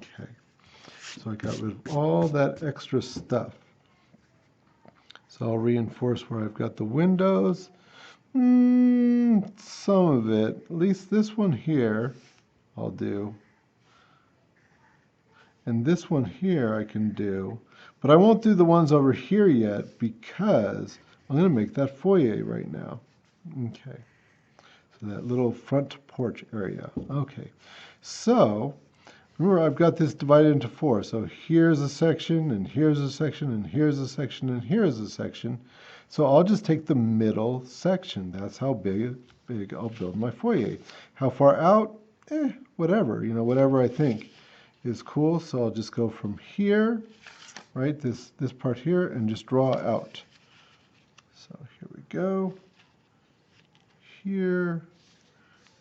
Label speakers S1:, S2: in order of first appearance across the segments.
S1: Okay, so I got rid of all that extra stuff. So I'll reinforce where I've got the windows. Some of it, at least this one here, I'll do. And this one here I can do. But I won't do the ones over here yet because I'm going to make that foyer right now. Okay. So that little front porch area. Okay. So remember, I've got this divided into 4. So here's a section, and here's a section, and here's a section, and here's a section. So I'll just take the middle section. That's how big I'll build my foyer. How far out? Whatever. Whatever I think is cool. So I'll just go from here, right, this part here, and just draw out. So here we go. Here,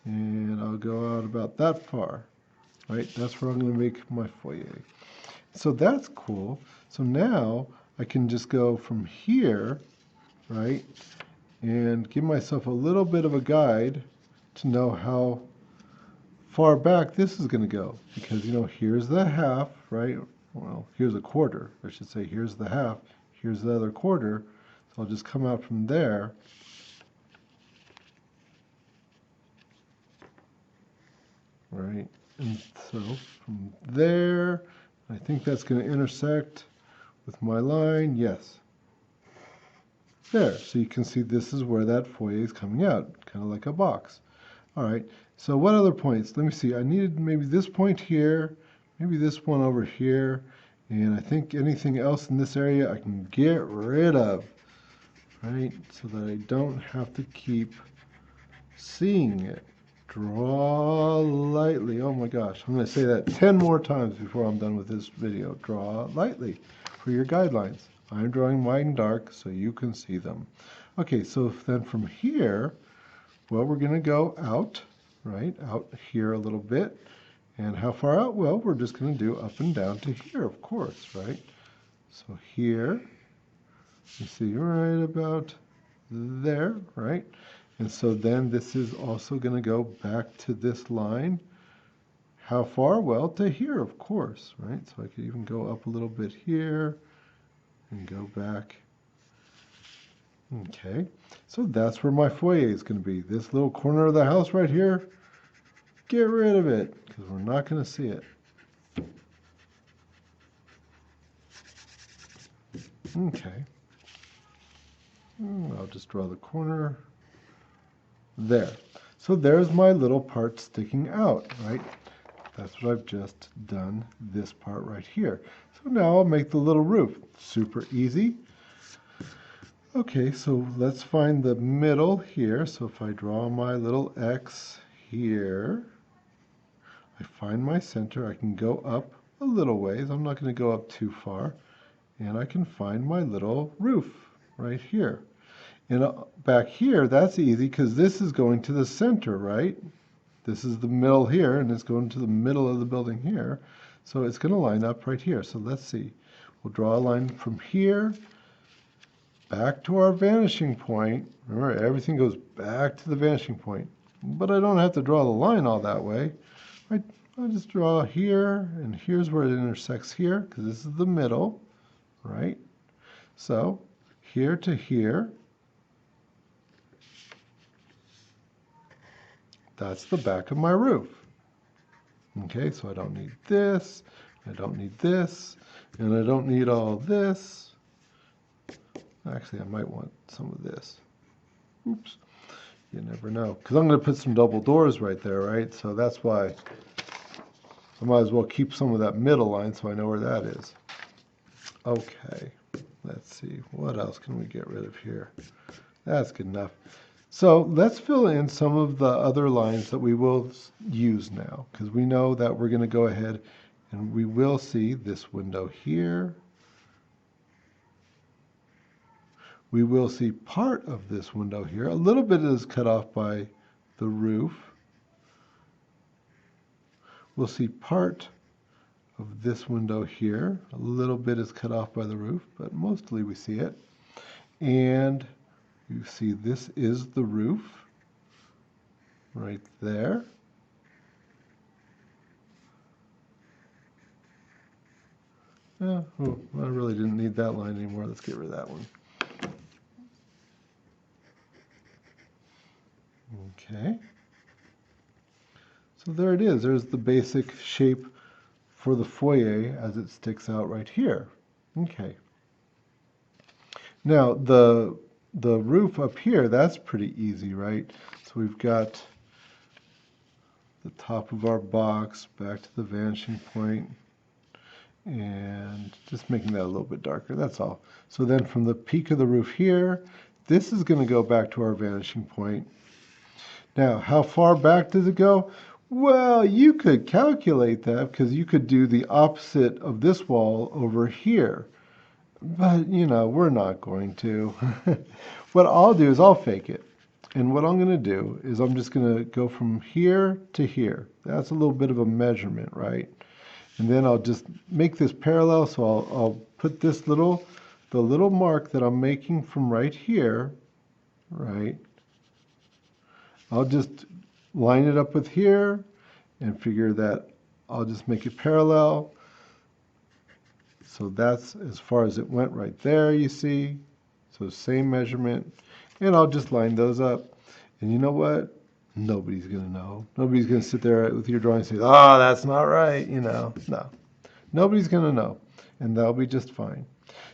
S1: and I'll go out about that far. Right, that's where I'm going to make my foyer. So that's cool. So now I can just go from here, right, and give myself a little bit of a guide to know how far back this is going to go. Because, here's the half, right? Well, here's a quarter. I should say here's the half, here's the other quarter. So I'll just come out from there. Right, and so from there, I think that's going to intersect with my line. Yes. There, so you can see this is where that foyer is coming out, kind of like a box. All right, so what other points? Let me see. I needed maybe this point here, maybe this one over here, and I think anything else in this area I can get rid of, right, so that I don't have to keep seeing it. Draw lightly. Oh my gosh, I'm going to say that 10 more times before I'm done with this video. Draw lightly for your guidelines. I'm drawing mine dark so you can see them. Okay, so then from here, well, we're going to go out, right, out here a little bit. And how far out? Well, we're just going to do up and down to here, of course, right? So here, you see right about there, right? And so then this is also going to go back to this line. How far? Well, to here, of course, right? So I could even go up a little bit here and go back. Okay, so that's where my foyer is going to be. This little corner of the house right here, get rid of it because we're not going to see it. Okay, I'll just draw the corner there. So there's my little part sticking out, right? That's what I've just done, this part right here. So now I'll make the little roof. Super easy. Okay, so let's find the middle here. So if I draw my little X here, I find my center. I can go up a little ways. I'm not going to go up too far. And I can find my little roof right here. And back here, that's easy because this is going to the center, right? This is the middle here, and it's going to the middle of the building here. So it's going to line up right here. So let's see. We'll draw a line from here back to our vanishing point. Remember, everything goes back to the vanishing point. But I don't have to draw the line all that way. I'll just draw here, and here's where it intersects here, because this is the middle, right? So here to here, that's the back of my roof. Okay, so I don't need this, I don't need this, and I don't need all this. Actually, I might want some of this. Oops, you never know. Because I'm going to put some double doors right there, right? So that's why I might as well keep some of that middle line so I know where that is. Okay, let's see. What else can we get rid of here? That's good enough. So let's fill in some of the other lines that we will use now, because we know that we're going to go ahead and we will see this window here. We will see part of this window here. A little bit is cut off by the roof. We'll see part of this window here. A little bit is cut off by the roof, but mostly we see it. And you see this is the roof right there. Oh, I really didn't need that line anymore. Let's get rid of that one. Okay. So there it is. There's the basic shape for the foyer as it sticks out right here. Okay. Now the roof up here, that's pretty easy, right? So we've got the top of our box back to the vanishing point, and just making that a little bit darker, that's all. So then from the peak of the roof here, this is going to go back to our vanishing point. Now, how far back does it go? Well, you could calculate that because you could do the opposite of this wall over here. But, you know, we're not going to. What I'll do is I'll fake it. And what I'm going to do is I'm just going to go from here to here. That's a little bit of a measurement, right? And then I'll just make this parallel. So I'll put this the little mark that I'm making from right here, right? I'll just line it up with here and figure that I'll just make it parallel. So that's as far as it went right there, you see. So same measurement. And I'll just line those up. And you know what? Nobody's going to know. Nobody's going to sit there with your drawing and say, oh, that's not right, you know. No. Nobody's going to know. And that'll be just fine.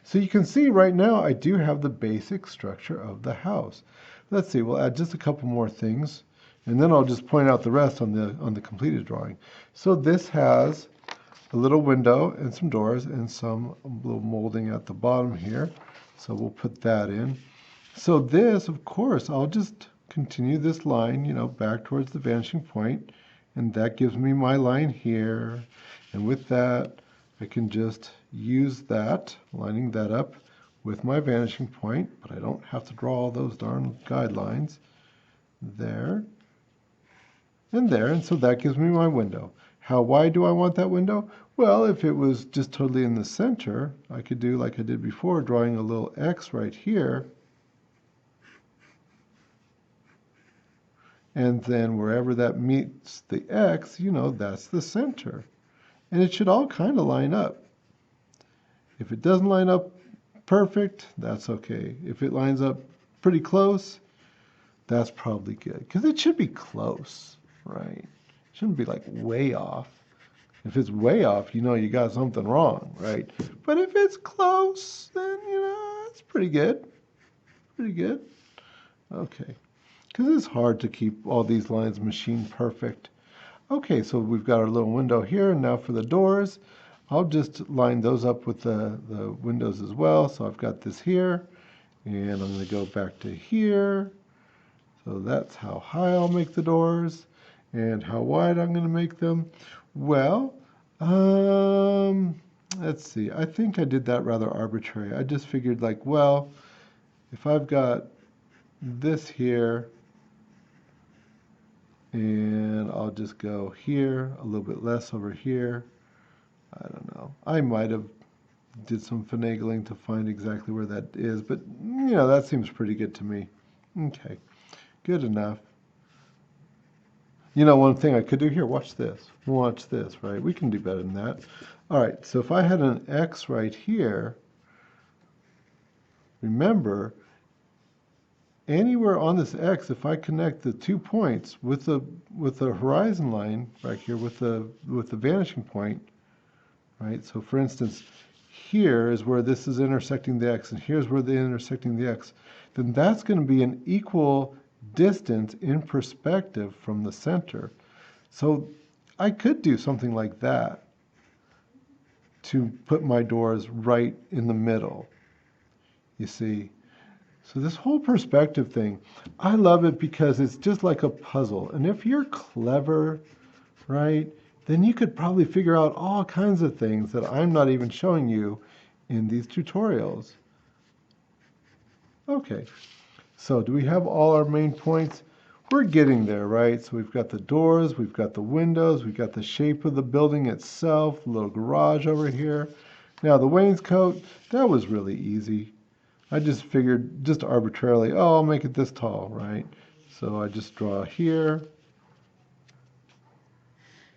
S1: So you can see right now I do have the basic structure of the house. Let's see, we'll add just a couple more things. And then I'll just point out the rest on the completed drawing. So this has a little window and some doors and some little molding at the bottom here. So we'll put that in. So this, of course, I'll just continue this line, you know, back towards the vanishing point. And that gives me my line here. And with that, I can just use that, lining that up with my vanishing point. But I don't have to draw all those darn guidelines. There. And there. And so that gives me my window. How wide do I want that window? Well, if it was just totally in the center, I could do like I did before, drawing a little X right here. And then wherever that meets the X, you know, that's the center. And it should all kind of line up. If it doesn't line up perfect, that's okay. If it lines up pretty close, that's probably good. Because it should be close, right? It shouldn't be like way off. If it's way off, you know you got something wrong, right? But if it's close, then, you know, it's pretty good. Pretty good. Okay. Because it's hard to keep all these lines machine perfect. Okay, so we've got our little window here. And now for the doors, I'll just line those up with the windows as well. So I've got this here. And I'm going to go back to here. So that's how high I'll make the doors. And how wide I'm going to make them. Well, let's see. I think I did that rather arbitrary. I just figured like, well, if I've got this here, and I'll just go here, a little bit less over here. I don't know. I might have did some finagling to find exactly where that is, but, you know, that seems pretty good to me. Okay, good enough. You know, one thing I could do here, watch this. Watch this, right? We can do better than that. All right, so if I had an X right here, remember, anywhere on this X, if I connect the 2 points with the horizon line right here with the vanishing point, right? So for instance, here is where this is intersecting the X, and here's where they're intersecting the X. Then that's going to be an equal distance in perspective from the center. So I could do something like that to put my doors right in the middle. You see? So this whole perspective thing, I love it because it's just like a puzzle. And if you're clever, right, then you could probably figure out all kinds of things that I'm not even showing you in these tutorials. Okay, so do we have all our main points? We're getting there, right? So we've got the doors, we've got the windows, we've got the shape of the building itself, a little garage over here. Now the wainscot, that was really easy. I just figured, just arbitrarily, oh, I'll make it this tall, right? So I just draw here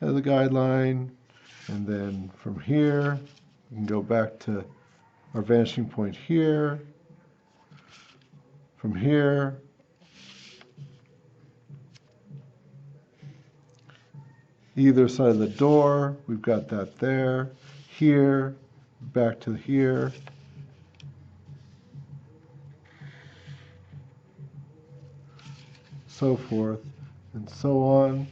S1: as a guideline, and then from here We can go back to our vanishing point here. From here, either side of the door, we've got that there. Here, back to here. So forth and so on.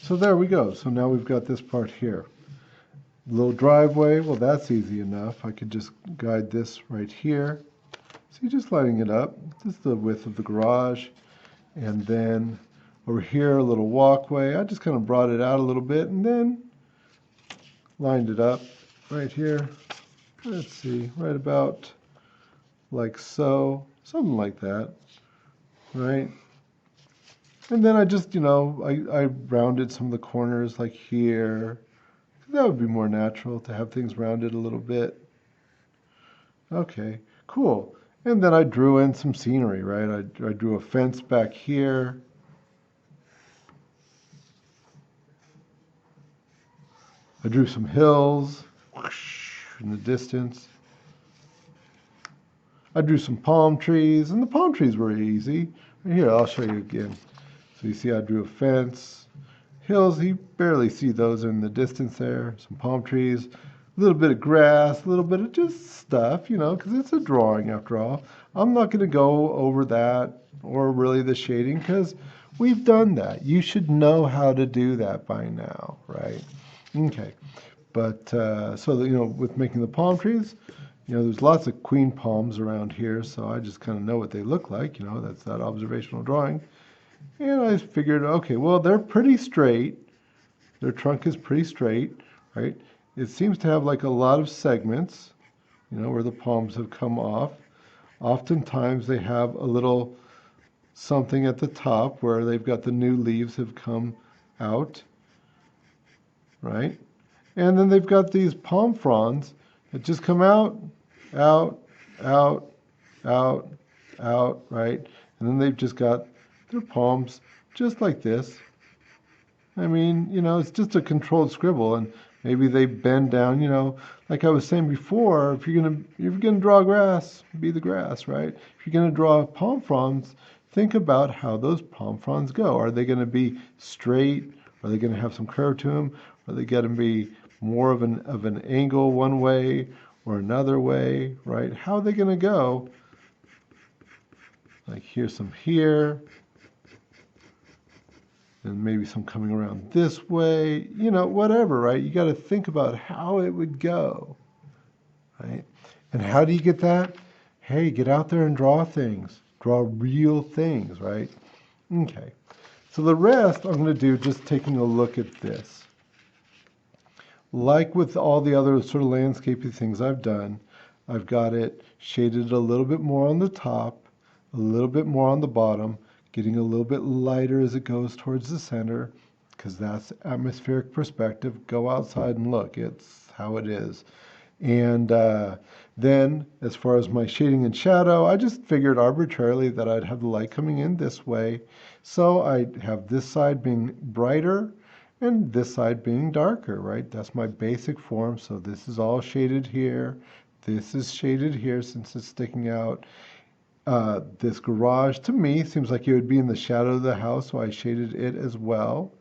S1: So there we go. So now we've got this part here. Little driveway, well, that's easy enough. I could just guide this right here. See, just lining it up. This is the width of the garage. And then over here, a little walkway. I just kind of brought it out a little bit and then lined it up right here. Let's see, right about like so, something like that, right? And then I just, I rounded some of the corners like here. That would be more natural to have things rounded a little bit. Okay, cool. And then I drew in some scenery, right? I drew a fence back here. I drew some hills in the distance. I drew some palm trees, and the palm trees were easy. Right here, I'll show you again. So you see I drew a fence. Hills, you barely see those in the distance there. Some palm trees, a little bit of grass, a little bit of just stuff, because it's a drawing after all. I'm not going to go over that or really the shading because we've done that. You should know how to do that by now, right? Okay. But so that, with making the palm trees, there's lots of queen palms around here, so I just kind of know what they look like. That's that observational drawing. And I figured, okay, well, they're pretty straight. Their trunk is pretty straight, right? It seems to have like a lot of segments, where the palms have come off. Oftentimes they have a little something at the top where they've got the new leaves have come out, right? And then they've got these palm fronds that just come out, out, out, out, out, right? And then they've just got their palms just like this. I mean, it's just a controlled scribble, and maybe they bend down, like I was saying before, if you're gonna draw grass, be the grass, right? If you're gonna draw palm fronds, think about how those palm fronds go. Are they gonna be straight? Are they gonna have some curve to them? Are they gonna be more of an angle one way or another way, right? How are they gonna go? Like here's some here. And maybe some coming around this way, whatever, right? You got to think about how it would go, right? And how do you get that? Hey, get out there and draw things. Draw real things, right? Okay. So the rest I'm going to do just taking a look at this. Like with all the other sort of landscapey things I've done, I've got it shaded a little bit more on the top, a little bit more on the bottom, getting a little bit lighter as it goes towards the center, because that's atmospheric perspective. Go outside and look. It's how it is. And then, as far as my shading and shadow, I just figured arbitrarily that I'd have the light coming in this way. So I'd have this side being brighter and this side being darker, right? That's my basic form. So this is all shaded here. This is shaded here since it's sticking out. This garage, to me, seems like it would be in the shadow of the house, so I shaded it as well,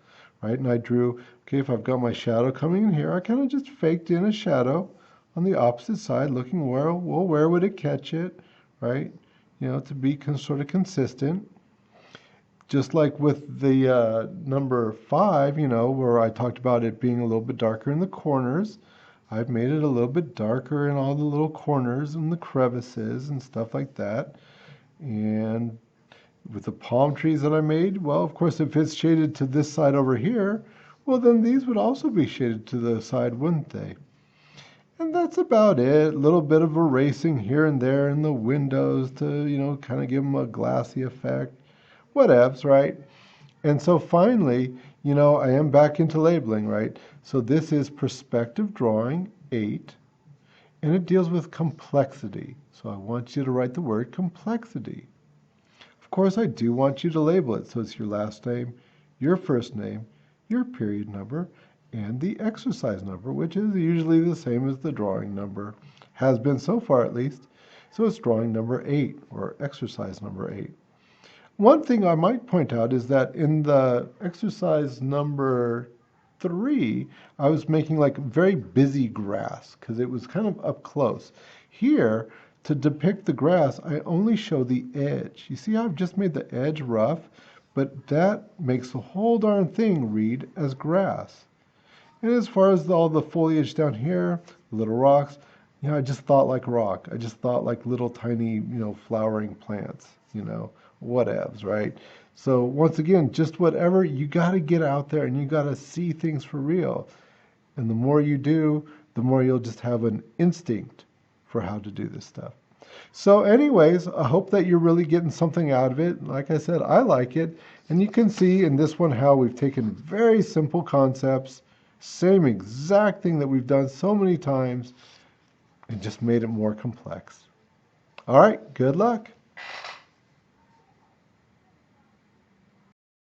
S1: right? And I drew, okay, if I've got my shadow coming in here, I kind of just faked in a shadow on the opposite side, looking where would it catch it, right? To be sort of consistent. Just like with the number 5, where I talked about it being a little bit darker in the corners, I've made it a little bit darker in all the little corners and the crevices and stuff like that. And with the palm trees that I made, well, of course, if it's shaded to this side over here, well, then these would also be shaded to the side, wouldn't they? And that's about it. A little bit of erasing here and there in the windows to, kind of give them a glassy effect. Whatevs, right? And so finally, I am back into labeling, right? So this is perspective drawing 8. and it deals with complexity. So I want you to write the word complexity. Of course, I do want you to label it. So it's your last name, your first name, your period number, and the exercise number, which is usually the same as the drawing number, has been so far at least. So it's drawing number 8 or exercise number 8. One thing I might point out is that in the exercise number 3, I was making like very busy grass because it was kind of up close. Here, to depict the grass, I only show the edge. You see how I've just made the edge rough, but that makes the whole darn thing read as grass. And as far as all the foliage down here, little rocks, I just thought like rock. I just thought like little tiny, flowering plants, whatevs, right? So once again, just whatever, you got to get out there and you got to see things for real. And the more you do, the more you'll just have an instinct for how to do this stuff. So anyways, I hope that you're really getting something out of it. Like I said, I like it. And you can see in this one how we've taken very simple concepts, same exact thing that we've done so many times, and just made it more complex. All right, good luck.